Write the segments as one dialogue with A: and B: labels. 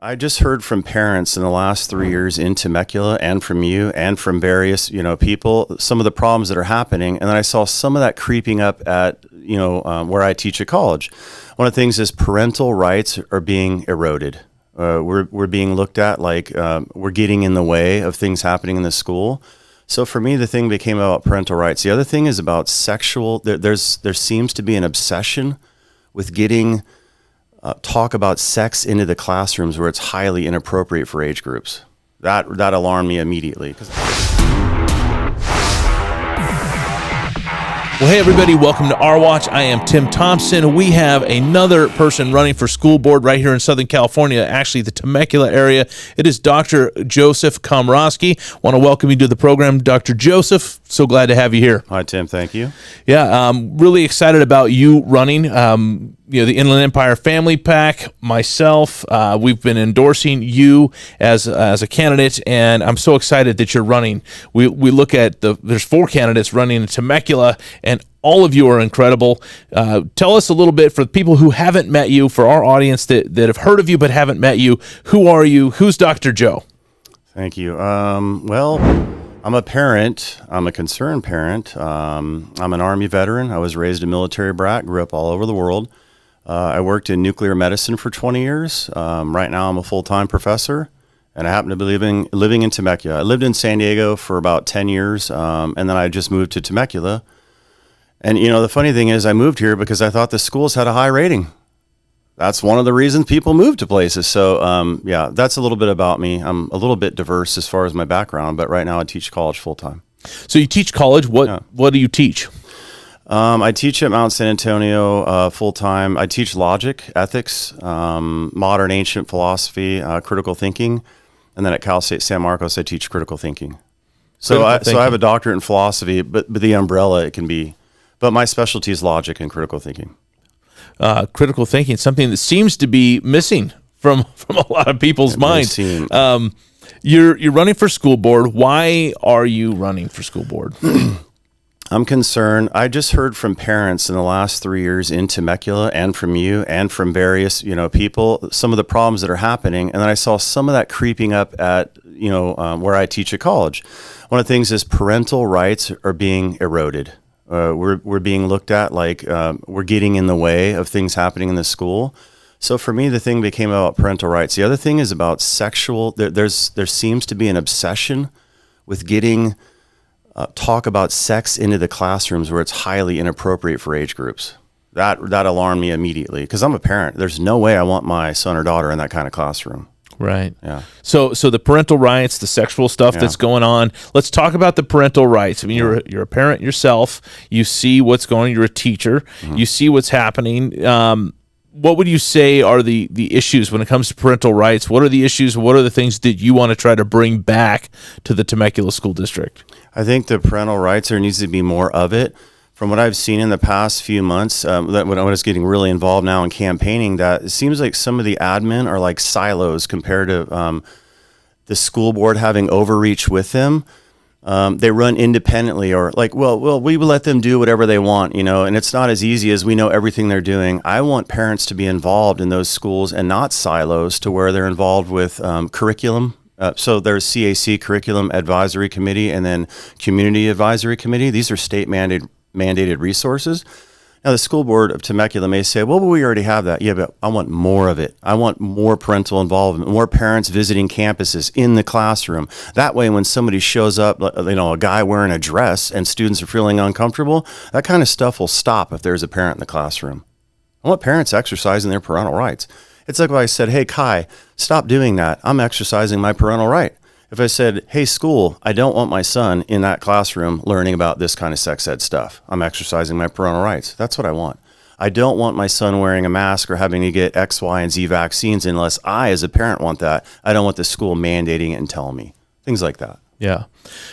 A: I just heard from parents in the last 3 years in Temecula and from you and from various, people, some of the problems that are happening. And then I saw some of that creeping up at, where I teach at college. One of the things is parental rights are being eroded. We're being looked at like we're getting in the way of things happening in the school. So for me, the thing became about parental rights. The other thing is about sexual. There seems to be an obsession with getting talk about sex into the classrooms where it's highly inappropriate for age groups. That alarmed me immediately.
B: Well, hey, everybody, welcome to Our Watch. I am Tim Thompson. We have another person running for school board right here in Southern California, actually the Temecula area. It is Dr. Joseph Komrosky. Want to welcome you to the program, Dr. Joseph. So glad to have you here.
A: Hi, Tim. Thank you.
B: Yeah, really excited about you running. The Inland Empire Family PAC, myself, we've been endorsing you as a candidate, and I'm so excited that you're running. We look at there's 4 candidates running in Temecula, and all of you are incredible. Tell us a little bit, for the people who haven't met you, for our audience that have heard of you but haven't met you, who are you? Who's Dr. Joe?
A: Thank you. Well, I'm a parent. I'm a concerned parent. I'm an Army veteran. I was raised a military brat, grew up all over the world. I worked in nuclear medicine for 20 years. Right now I'm a full-time professor, and I happen to be living in Temecula. I lived in San Diego for about 10 years, and then I just moved to Temecula. And, the funny thing is I moved here because I thought the schools had a high rating. That's one of the reasons people move to places. So, that's a little bit about me. I'm a little bit diverse as far as my background, but right now I teach college full-time.
B: So you teach college. What do you teach?
A: I teach at Mount San Antonio full-time. I teach logic, ethics, modern ancient philosophy, critical thinking. And then at Cal State San Marcos, I teach critical thinking. So I have a doctorate in philosophy, but the umbrella it can be. But my specialty is logic and critical thinking.
B: Critical thinking, something that seems to be missing from a lot of people's minds. You're running for school board. Why are you running for school board?
A: I'm concerned. I just heard from parents in the last 3 years in Temecula and from you and from various, people, some of the problems that are happening. And then I saw some of that creeping up at, where I teach at college. One of the things is parental rights are being eroded. We're being looked at like we're getting in the way of things happening in the school. So for me, the thing became about parental rights. The other thing is about sexual. There seems to be an obsession with getting talk about sex into the classrooms where it's highly inappropriate for age groups. That alarmed me immediately because I'm a parent. There's no way I want my son or daughter in that kind of classroom.
B: Right.
A: Yeah.
B: So the parental rights, the sexual stuff that's going on. Let's talk about the parental rights. I mean, you're a parent yourself. You see what's going on. You're a teacher. Mm-hmm. You see what's happening. What would you say are the issues when it comes to parental rights? What are the issues? What are the things that you want to try to bring back to the Temecula School District?
A: I think the parental rights, there needs to be more of it. From what I've seen in the past few months, when I was getting really involved now in campaigning, that it seems like some of the admin are like silos compared to the school board having overreach with them. They run independently or like, well, we will let them do whatever they want, and it's not as easy as we know everything they're doing. I want parents to be involved in those schools and not silos to where they're involved with curriculum. So there's CAC, Curriculum Advisory Committee, and then Community Advisory Committee. These are state mandated resources. Now, the school board of Temecula may say, well, we already have that. Yeah, but I want more of it. I want more parental involvement, more parents visiting campuses in the classroom. That way, when somebody shows up, a guy wearing a dress and students are feeling uncomfortable, that kind of stuff will stop if there's a parent in the classroom. I want parents exercising their parental rights. It's like if I said, hey, Kai, stop doing that. I'm exercising my parental right. If I said, hey, school, I don't want my son in that classroom learning about this kind of sex ed stuff. I'm exercising my parental rights. That's what I want. I don't want my son wearing a mask or having to get X, Y, and Z vaccines unless I, as a parent, want that. I don't want the school mandating it and telling me. Things like that.
B: Yeah.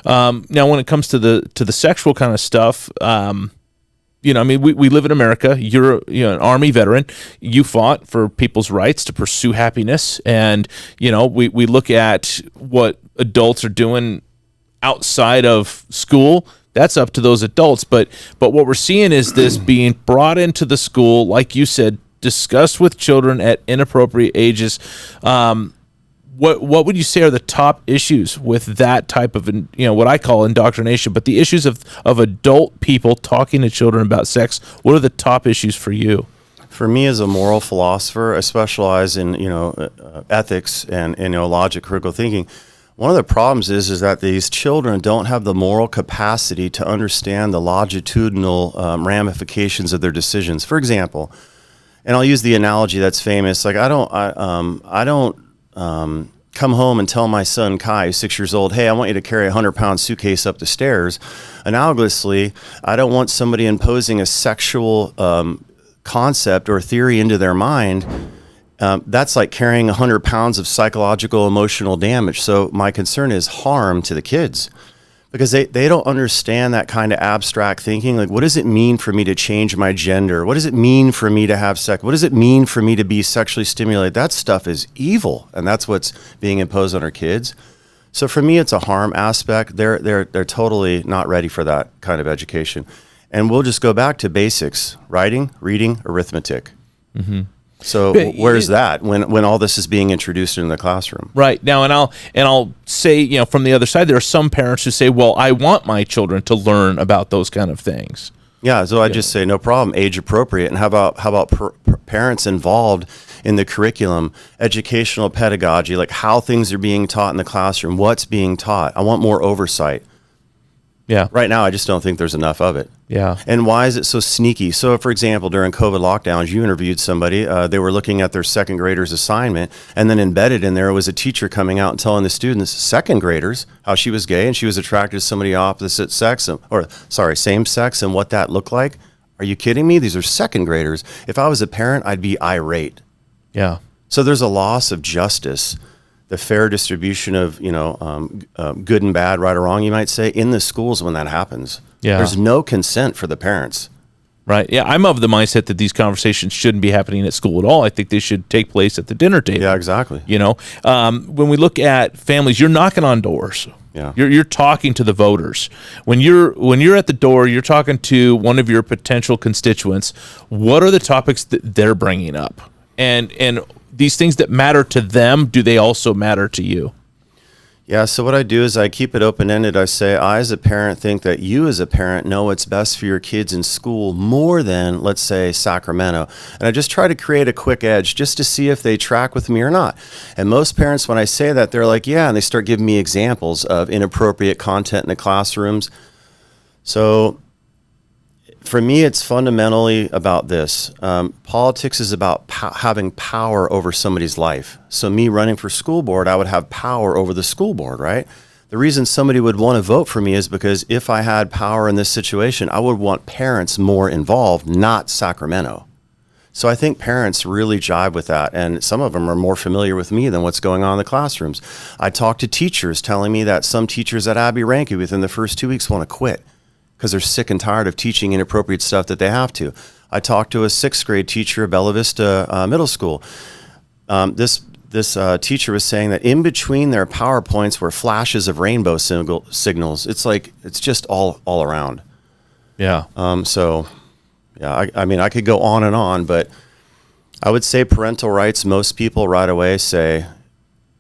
B: Now, when it comes to the sexual kind of stuff, we live in America. You're an Army veteran. You fought for people's rights to pursue happiness. And, we look at what adults are doing outside of school. That's up to those adults. But what we're seeing is this being brought into the school, like you said, discussed with children at inappropriate ages. What would you say are the top issues with that type of, what I call indoctrination, but the issues of adult people talking to children about sex? What are the top issues for you?
A: For me, as a moral philosopher, I specialize in ethics and logic, critical thinking. One of the problems is that these children don't have the moral capacity to understand the longitudinal ramifications of their decisions. For example, and I'll use the analogy that's famous. Like I don't come home and tell my son Kai, who's 6 years old, hey, I want you to carry a 100-pound suitcase up the stairs. Analogously, I don't want somebody imposing a sexual concept or theory into their mind. That's like carrying 100 pounds of psychological, emotional damage. So my concern is harm to the kids, because they don't understand that kind of abstract thinking. Like, what does it mean for me to change my gender? What does it mean for me to have sex? What does it mean for me to be sexually stimulated? That stuff is evil, and that's what's being imposed on our kids. So for me, it's a harm aspect. They're totally not ready for that kind of education. And we'll just go back to basics: writing, reading, arithmetic. Mm-hmm. So where's that when all this is being introduced in the classroom?
B: Right. Now, and I'll say, from the other side, there are some parents who say, well, I want my children to learn about those kind of things.
A: Yeah, so I just say no problem, age appropriate. And how about parents involved in the curriculum, educational pedagogy, like how things are being taught in the classroom, what's being taught? I want more oversight.
B: Yeah.
A: Right now, I just don't think there's enough of it.
B: Yeah.
A: And why is it so sneaky? So, for example, during COVID lockdowns, you interviewed somebody. They were looking at their second graders' assignment, and then embedded in there was a teacher coming out and telling the students, second graders, how she was gay and she was attracted to somebody opposite sex, same sex, and what that looked like. Are you kidding me? These are second graders. If I was a parent, I'd be irate.
B: Yeah.
A: So there's a loss of justice, the fair distribution of good and bad, right or wrong, you might say, in the schools when that happens.
B: Yeah.
A: There's no consent for the parents.
B: Right. Yeah, I'm of the mindset that these conversations shouldn't be happening at school at all. I think they should take place at the dinner table.
A: Yeah, exactly.
B: When we look at families, you're knocking on doors.
A: Yeah.
B: You're talking to the voters. When you're at the door, you're talking to one of your potential constituents. What are the topics that they're bringing up? And these things that matter to them, do they also matter to you?
A: Yeah, so what I do is I keep it open-ended. I say, I as a parent think that you as a parent know what's best for your kids in school more than, let's say, Sacramento. And I just try to create a quick edge just to see if they track with me or not. And most parents, when I say that, they're like, yeah, and they start giving me examples of inappropriate content in the classrooms. So for me, it's fundamentally about this. Politics is about having power over somebody's life. So me running for school board, I would have power over the school board, right? The reason somebody would want to vote for me is because if I had power in this situation, I would want parents more involved, not Sacramento. So I think parents really jive with that, and some of them are more familiar with me than what's going on in the classrooms. I talk to teachers telling me that some teachers at Abbey Rankin within the first 2 weeks want to quit because they're sick and tired of teaching inappropriate stuff that they have to. I talked to a 6th grade teacher at Bella Vista Middle School. This teacher was saying that in between their PowerPoints were flashes of rainbow signals. It's just all around.
B: Yeah.
A: I mean, I could go on and on, but I would say parental rights, most people right away say,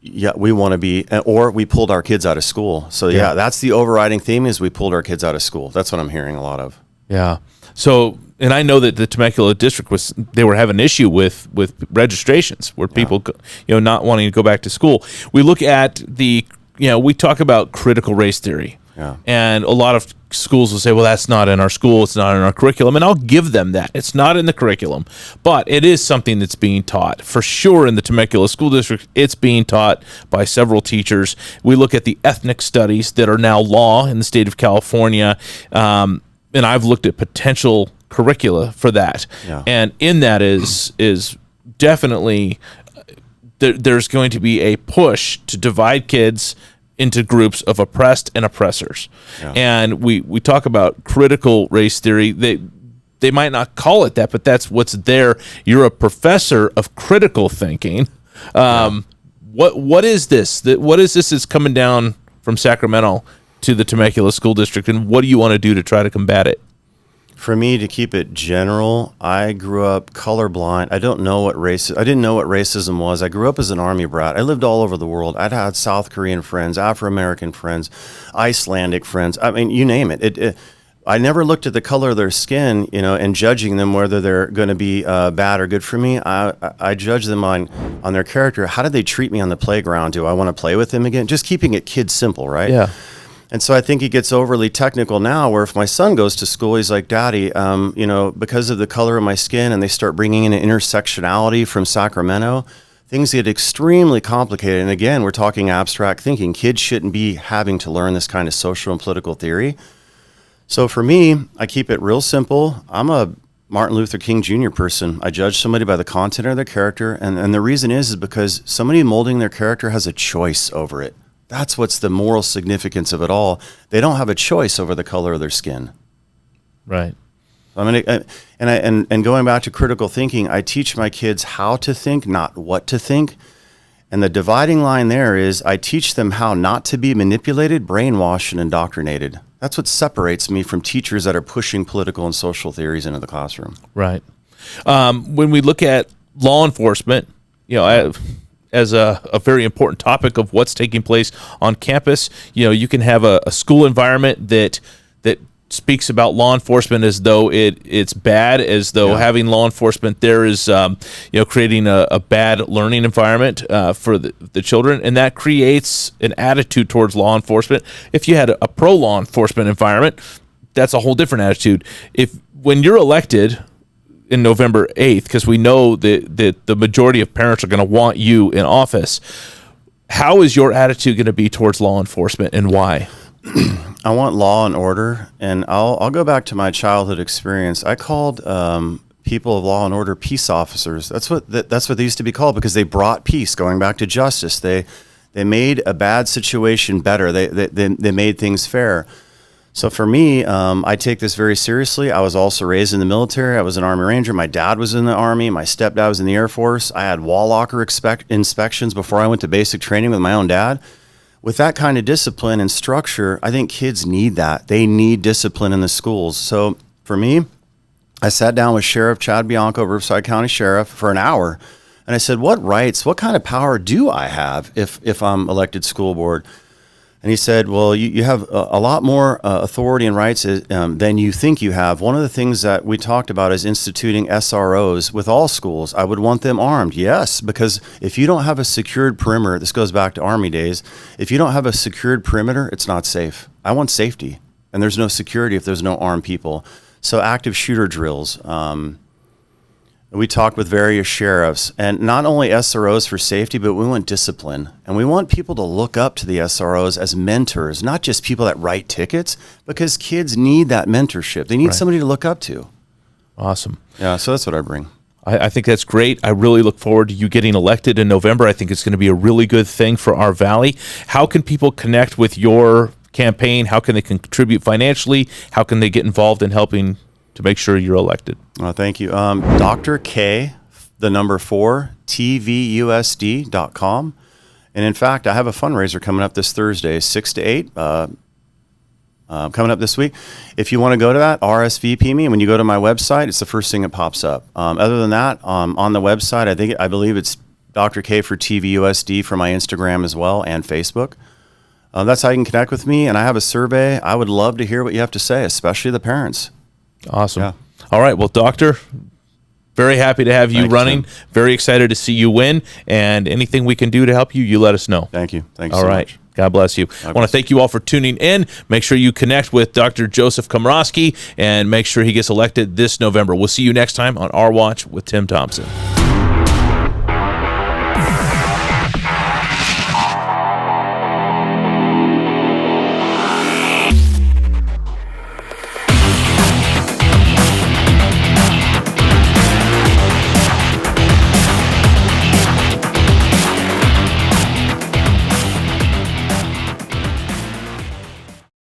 A: yeah, we want to be, or we pulled our kids out of school. So yeah, that's the overriding theme, is we pulled our kids out of school. That's what I'm hearing a lot of.
B: Yeah. So, and I know that the Temecula district they were having an issue with registrations where people, not wanting to go back to school. We look at we talk about critical race theory.
A: Yeah.
B: And a lot of schools will say, well, that's not in our school, it's not in our curriculum. And I'll give them that. It's not in the curriculum, but it is something that's being taught. For sure in the Temecula School District, it's being taught by several teachers. We look at the ethnic studies that are now law in the state of California, and I've looked at potential curricula for that.
A: Yeah.
B: And in that is definitely, there's going to be a push to divide kids into groups of oppressed and oppressors. Yeah. And we talk about critical race theory. They might not call it that, but that's what's there. You're a professor of critical thinking. What is this? What is this that's coming down from Sacramento to the Temecula School District, and what do you want to do to try to combat it?
A: For me, to keep it general, I grew up colorblind. I didn't know what racism was. I grew up as an Army brat. I lived all over the world. I'd had South Korean friends, Afro-American friends, Icelandic friends. I mean, you name it. I never looked at the color of their skin, and judging them whether they're going to be bad or good for me. I judge them on their character. How did they treat me on the playground? Do I want to play with them again? Just keeping it kid simple, right?
B: Yeah.
A: And so I think it gets overly technical now, where if my son goes to school, he's like, Daddy, because of the color of my skin, and they start bringing in intersectionality from Sacramento, things get extremely complicated. And again, we're talking abstract thinking. Kids shouldn't be having to learn this kind of social and political theory. So for me, I keep it real simple. I'm a Martin Luther King Jr. person. I judge somebody by the content of their character. And the reason is because somebody molding their character has a choice over it. That's what's the moral significance of it all. They don't have a choice over the color of their skin.
B: Right.
A: And going back to critical thinking, I teach my kids how to think, not what to think. And the dividing line there is I teach them how not to be manipulated, brainwashed, and indoctrinated. That's what separates me from teachers that are pushing political and social theories into the classroom.
B: Right. When we look at law enforcement, as a very important topic of what's taking place on campus, you can have a school environment that speaks about law enforcement as though it's bad, as though having law enforcement there is creating a bad learning environment for the children, and that creates an attitude towards law enforcement. If you had a pro law enforcement environment, that's a whole different attitude. When you're elected in November 8th, because we know that the majority of parents are going to want you in office, how is your attitude going to be towards law enforcement, and why?
A: I want law and order, and I'll go back to my childhood experience. I called people of law and order peace officers. That's what they used to be called, because they brought peace. Going back to justice, they made a bad situation better. They made things fair. So for me, I take this very seriously. I was also raised in the military. I was an Army Ranger. My dad was in the Army. My stepdad was in the Air Force. I had wall locker inspections before I went to basic training with my own dad. With that kind of discipline and structure, I think kids need that. They need discipline in the schools. So for me, I sat down with Sheriff Chad Bianco, Riverside County Sheriff, for an hour. And I said, what kind of power do I have if I'm elected school board? And he said, well, you have a lot more authority and rights than you think you have. One of the things that we talked about is instituting SROs with all schools. I would want them armed, yes, because if you don't have a secured perimeter, this goes back to Army days, if you don't have a secured perimeter, it's not safe. I want safety, and there's no security if there's no armed people. So active shooter drills. We talked with various sheriffs, and not only SROs for safety, but we want discipline. And we want people to look up to the SROs as mentors, not just people that write tickets, because kids need that mentorship. They need somebody to look up to.
B: Awesome.
A: Yeah, so that's what I bring.
B: I think that's great. I really look forward to you getting elected in November. I think it's going to be a really good thing for our valley. How can people connect with your campaign? How can they contribute financially? How can they get involved in helping to make sure you're elected?
A: Thank you. Dr. K, the number 4, TVUSD.com. And in fact, I have a fundraiser coming up this Thursday, 6 to 8, coming up this week. If you want to go to that, RSVP me. And when you go to my website, it's the first thing that pops up. Other than that, on the website, I believe it's Dr. K for TVUSD for my Instagram as well, and Facebook. That's how you can connect with me. And I have a survey. I would love to hear what you have to say, especially the parents.
B: Awesome.
A: Yeah.
B: All right. Well, Doctor, very happy to have you running.
A: Tim.
B: Very excited to see you win. And anything we can do to help you, you let us know.
A: Thank you. Thanks
B: all
A: so
B: right.
A: much.
B: God bless you. I want to thank you all for tuning in. Make sure you connect with Dr. Joseph Komrosky and make sure he gets elected this November. We'll see you next time on Our Watch with Tim Thompson.